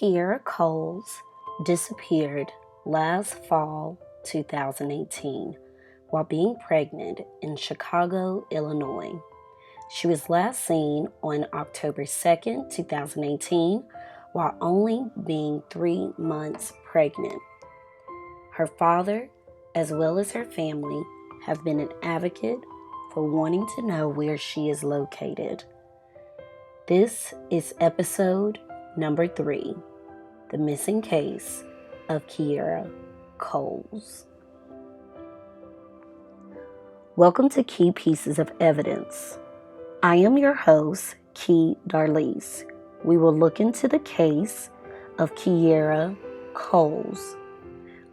KIERRA COLES disappeared last fall 2018 while being pregnant in Chicago, Illinois. She was last seen on October 2nd, 2018, while only being 3 months pregnant. Her father, as well as her family, have been an advocate for wanting to know where she is located. This is episode number 3, the missing case of KIERRA COLES. Welcome to Key Pieces of Evidence. I am your host, Darlise. We will look into the case of KIERRA COLES.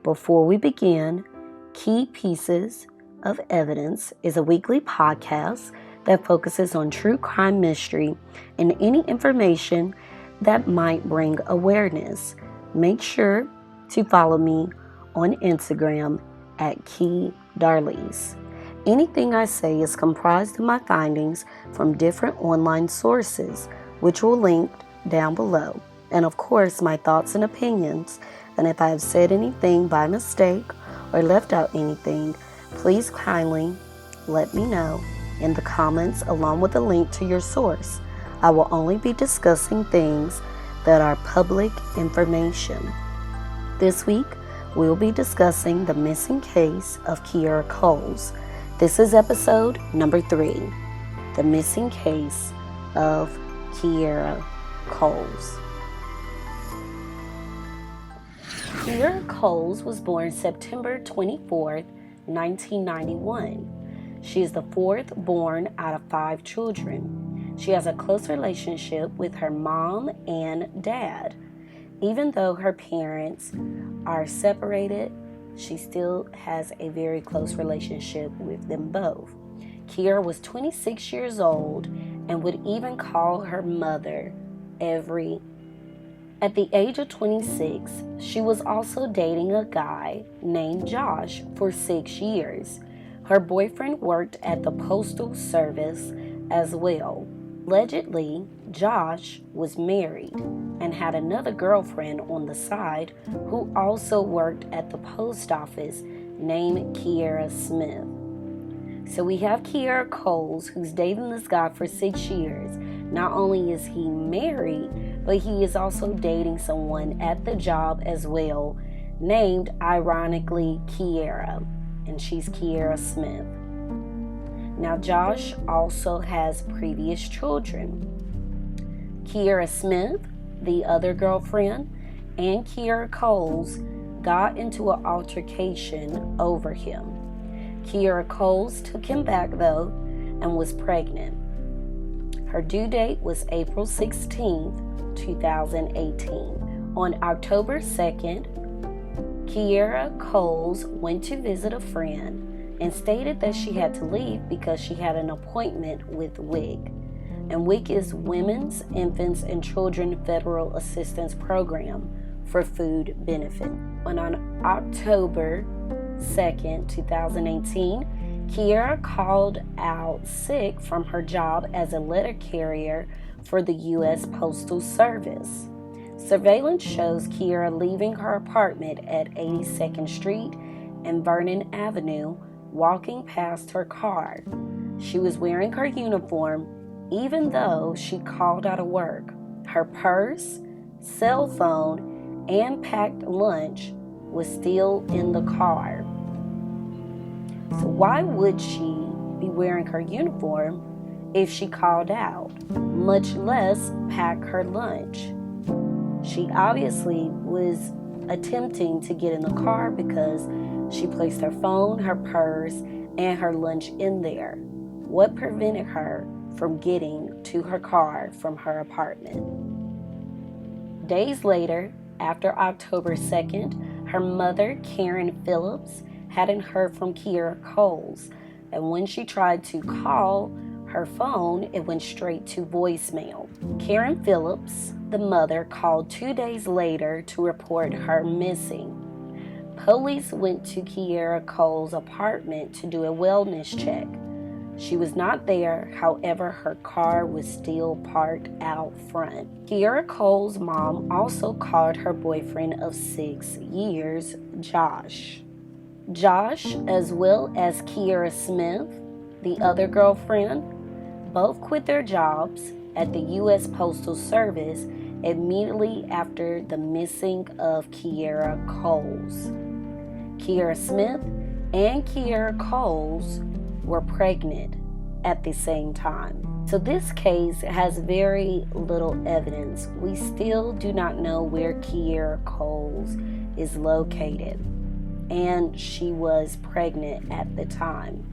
Before we begin, Key Pieces of Evidence is a weekly podcast that focuses on true crime mystery and any information that might bring awareness. Make sure to follow me on Instagram at Darlise. Anything I say is comprised of my findings from different online sources, which will link down below, and of course my thoughts and opinions. And if I have said anything by mistake or left out anything, please kindly let me know in the comments along with a link to your source. I will only be discussing things that are public information. This week, we will be discussing the missing case of KIERRA COLES. This is episode number 3, the missing case of KIERRA COLES. KIERRA COLES was born September 24th, 1991. She is the 4th born out of 5 children. She has a close relationship with her mom and dad. Even though her parents are separated, she still has a very close relationship with them both. KIERRA was 26 years old and would even call her mother At the age of 26, she was also dating a guy named Josh for 6 years. Her boyfriend worked at the Postal Service as well. Allegedly, Josh was married and had another girlfriend on the side who also worked at the post office named KIERRA Smith. So we have KIERRA COLES, who's dating this guy for 6 years. Not only is he married, but he is also dating someone at the job as well, named, ironically, KIERRA, and she's KIERRA Smith. Now, Josh also has previous children. KIERRA Smith, the other girlfriend, and KIERRA COLES got into an altercation over him. KIERRA COLES took him back, though, and was pregnant. Her due date was April 16th, 2018. On October 2nd, KIERRA COLES went to visit a friend and stated that she had to leave because she had an appointment with WIC. And WIC is Women's, Infants, and Children Federal Assistance Program for food benefit. On October 2nd, 2018, KIERRA called out sick from her job as a letter carrier for the U.S. Postal Service. Surveillance shows KIERRA leaving her apartment at 82nd Street and Vernon Avenue, walking past her car. She was wearing her uniform even though she called out of work. Her purse, cell phone, and packed lunch was still in the car. So why would she be wearing her uniform if she called out, much less pack her lunch? She obviously was attempting to get in the car because she placed her phone, her purse, and her lunch in there. What prevented her from getting to her car from her apartment? Days later, after October 2nd, her mother, Karen Phillips, hadn't heard from KIERRA COLES, and when she tried to call her phone, it went straight to voicemail. Karen Phillips, the mother, called 2 days later to report her missing. Police went to KIERRA COLES' apartment to do a wellness check. She was not there, however, her car was still parked out front. KIERRA Cole's mom also called her boyfriend of 6 years, Josh. Josh, as well as KIERRA Smith, the other girlfriend, both quit their jobs at the U.S. Postal Service immediately after the missing of KIERRA Coles. KIERRA Smith and KIERRA Coles were pregnant at the same time. So this case has very little evidence. We still do not know where KIERRA Coles is located, and she was pregnant at the time.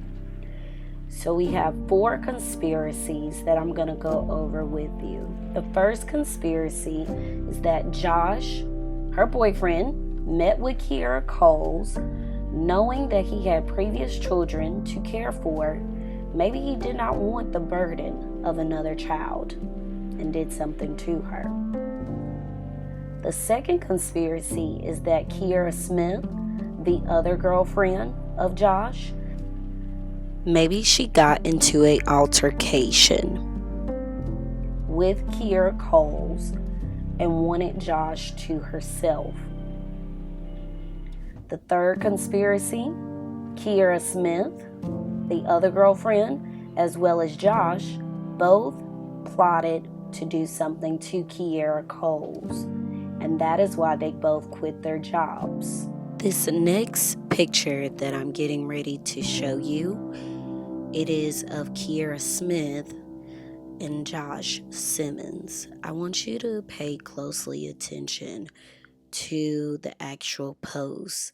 So we have 4 conspiracies that I'm going to go over with you. The first conspiracy is that Josh, her boyfriend, met with KIERRA Coles knowing that he had previous children to care for. Maybe he did not want the burden of another child and did something to her. The second conspiracy is that KIERRA Smith, the other girlfriend of Josh, maybe she got into an altercation with KIERRA Coles and wanted Josh to herself. The third conspiracy, KIERRA Smith, the other girlfriend, as well as Josh, both plotted to do something to KIERRA Coles, and that is why they both quit their jobs. This next picture that I'm getting ready to show you, it is of KIERRA Smith and Josh Simmons. I want you to pay closely attention to the actual post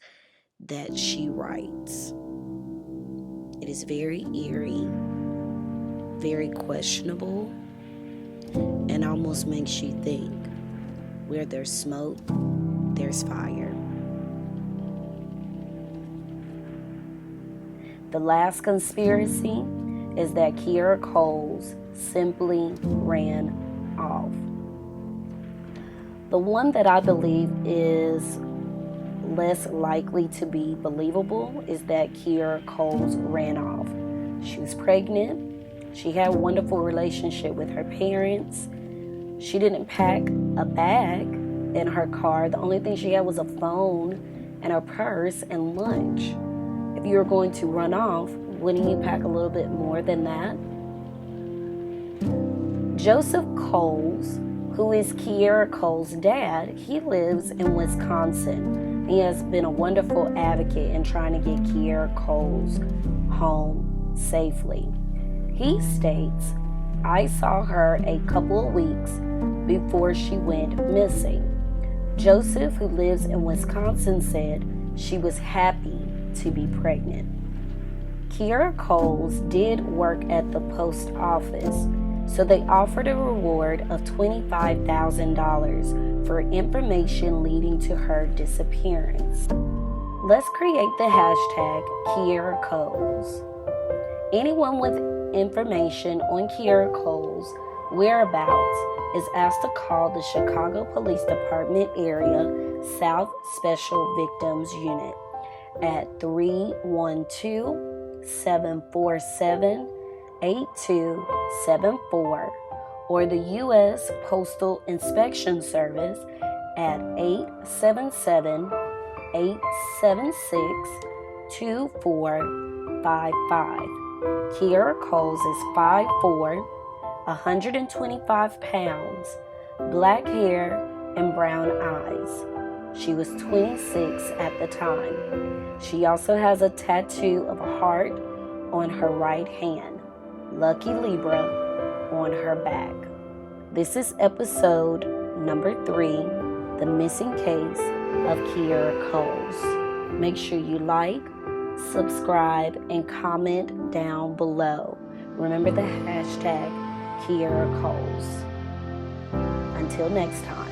that she writes. It is very eerie, very questionable, and almost makes you think, where there's smoke, there's fire. The last conspiracy is that KIERRA Coles simply ran off. The one that I believe is less likely to be believable is that KIERRA Coles ran off. She was pregnant. She had a wonderful relationship with her parents. She didn't pack a bag in her car. The only thing she had was a phone and her purse and lunch. If you were going to run off, wouldn't you pack a little bit more than that? Joseph Coles, who is KIERRA Coles' dad, he lives in Wisconsin. He has been a wonderful advocate in trying to get KIERRA Coles home safely. He states, "I saw her a couple of weeks before she went missing." Joseph, who lives in Wisconsin, said she was happy to be pregnant. KIERRA Coles did work at the post office, so they offered a reward of $25,000 for information leading to her disappearance. Let's create the hashtag KIERRA Coles. Anyone with information on KIERRA Coles' whereabouts is asked to call the Chicago Police Department Area South Special Victims Unit at 312-747-8274 or the U.S. Postal Inspection Service at 877-876-2455. KIERRA Coles is 5'4", 125 pounds, black hair, and brown eyes. She was 26 at the time. She also has a tattoo of a heart on her right hand, Lucky Libra on her back. This is episode number 3, The Missing Case of KIERRA Coles. Make sure you like, subscribe, and comment down below. Remember the hashtag KIERRA Coles. Until next time.